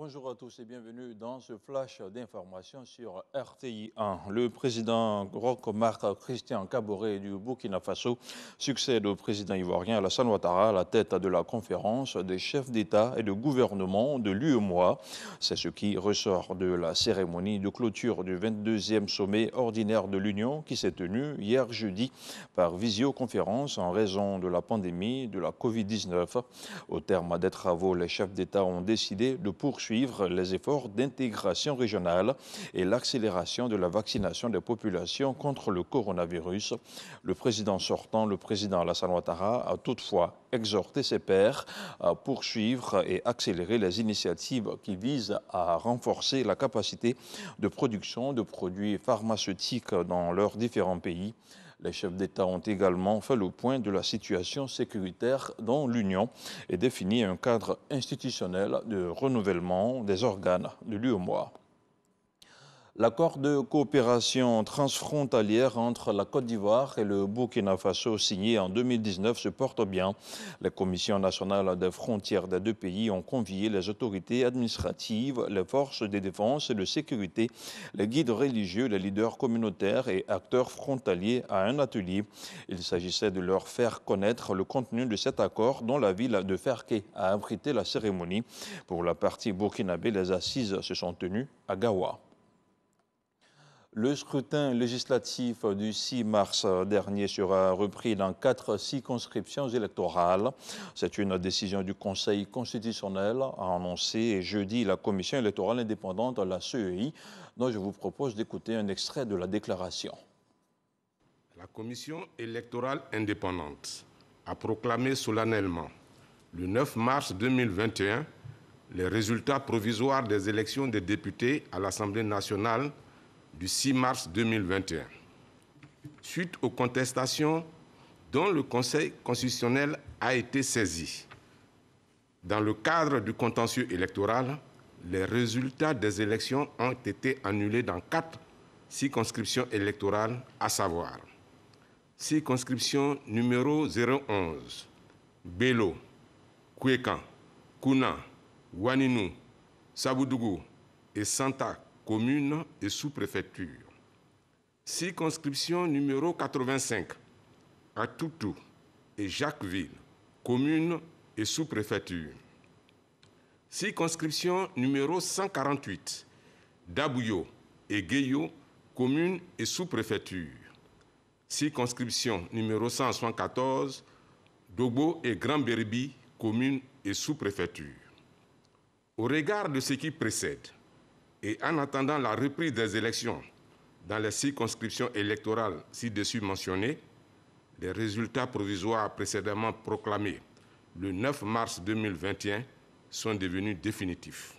Bonjour à tous et bienvenue dans ce flash d'information sur RTI 1. Le président Roch Marc Christian Kaboré du Burkina Faso succède au président ivoirien Alassane Ouattara à la tête de la conférence des chefs d'État et de gouvernement de l'UEMOA. C'est ce qui ressort de la cérémonie de clôture du 22e sommet ordinaire de l'Union qui s'est tenu hier jeudi par visioconférence en raison de la pandémie de la Covid-19. Au terme des travaux, les chefs d'État ont décidé de poursuivre les efforts d'intégration régionale et l'accélération de la vaccination des populations contre le coronavirus. Le président sortant, le président Alassane Ouattara, a toutefois exhorté ses pairs à poursuivre et accélérer les initiatives qui visent à renforcer la capacité de production de produits pharmaceutiques dans leurs différents pays. Les chefs d'État ont également fait le point de la situation sécuritaire dans l'Union et défini un cadre institutionnel de renouvellement des organes de l'UEMOA. L'accord de coopération transfrontalière entre la Côte d'Ivoire et le Burkina Faso signé en 2019 se porte bien. Les commissions nationales des frontières des deux pays ont convié les autorités administratives, les forces de défense et de sécurité, les guides religieux, les leaders communautaires et acteurs frontaliers à un atelier. Il s'agissait de leur faire connaître le contenu de cet accord dont la ville de Ferké a abrité la cérémonie. Pour la partie burkinabé, les assises se sont tenues à Gawa. Le scrutin législatif du 6 mars dernier sera repris dans 4 circonscriptions électorales. C'est une décision du Conseil constitutionnel, a annoncé jeudi la Commission électorale indépendante, la CEI, dont je vous propose d'écouter un extrait de la déclaration. La Commission électorale indépendante a proclamé solennellement le 9 mars 2021 les résultats provisoires des élections des députés à l'Assemblée nationale du 6 mars 2021. Suite aux contestations dont le Conseil constitutionnel a été saisi, dans le cadre du contentieux électoral, les résultats des élections ont été annulés dans 4 circonscriptions électorales, à savoir circonscription numéro 011, Bélo, Kouékan, Kouna, Ouaninou, Saboudougou et Santa, communes et sous-préfectures. Circonscription numéro 85, Atoutou et Jacquesville, communes et sous-préfectures. Circonscription numéro 148, Dabouyo et Guéyo, communes et sous-préfectures. Circonscription numéro 174, Dogbo et Grand-Berbi, communes et sous-préfectures. Au regard de ce qui précède, et en attendant la reprise des élections dans les circonscriptions électorales ci-dessus mentionnées, les résultats provisoires précédemment proclamés le 9 mars 2021 sont devenus définitifs.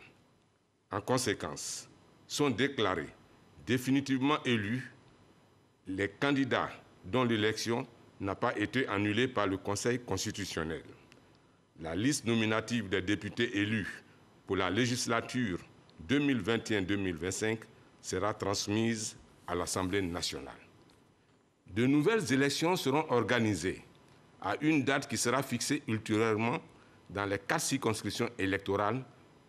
En conséquence, sont déclarés définitivement élus les candidats dont l'élection n'a pas été annulée par le Conseil constitutionnel. La liste nominative des députés élus pour la législature 2021-2025 sera transmise à l'Assemblée nationale. De nouvelles élections seront organisées à une date qui sera fixée ultérieurement dans les 4 circonscriptions électorales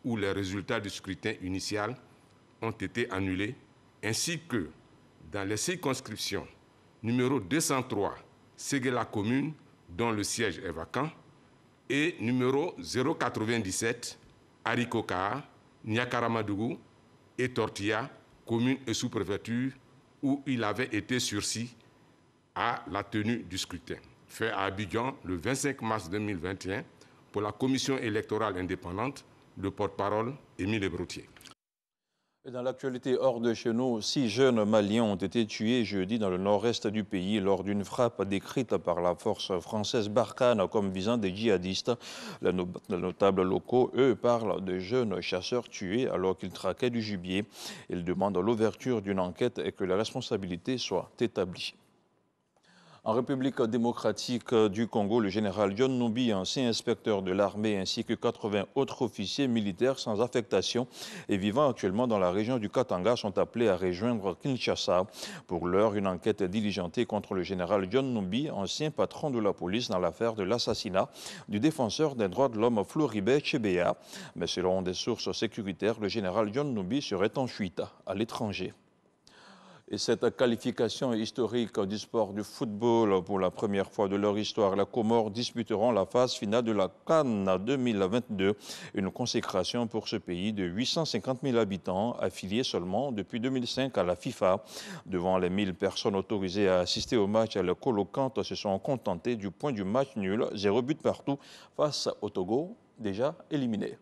où les résultats du scrutin initial ont été annulés, ainsi que dans les circonscriptions numéro 203, Séguéla commune, dont le siège est vacant, et numéro 097, Arikoka, Niakaramadougou et Tortilla, communes et sous-préfecture, où il avait été sursis à la tenue du scrutin. Fait à Abidjan le 25 mars 2021 pour la Commission électorale indépendante, le porte-parole Émile Broutier. Et dans l'actualité hors de chez nous, 6 jeunes Maliens ont été tués jeudi dans le nord-est du pays lors d'une frappe décrite par la force française Barkhane comme visant des djihadistes. Les notables locaux, eux, parlent de jeunes chasseurs tués alors qu'ils traquaient du gibier. Ils demandent l'ouverture d'une enquête et que la responsabilité soit établie. En République démocratique du Congo, le général John Numbi, ancien inspecteur de l'armée, ainsi que 80 autres officiers militaires sans affectation et vivant actuellement dans la région du Katanga sont appelés à rejoindre Kinshasa. Pour l'heure, une enquête est diligentée contre le général John Numbi, ancien patron de la police dans l'affaire de l'assassinat du défenseur des droits de l'homme Floribert Chebeya. Mais selon des sources sécuritaires, le général John Numbi serait en fuite à l'étranger. Et cette qualification historique du sport du football, pour la première fois de leur histoire, les Comores disputeront la phase finale de la CAN 2022, une consécration pour ce pays de 850 000 habitants, affiliés seulement depuis 2005 à la FIFA. Devant les 1000 personnes autorisées à assister au match, les colocantes se sont contentées du point du match nul, 0 but partout face au Togo, déjà éliminé.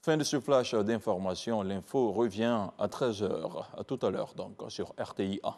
Fin de ce flash d'information. L'info revient à 13h. À tout à l'heure donc sur RTI 1.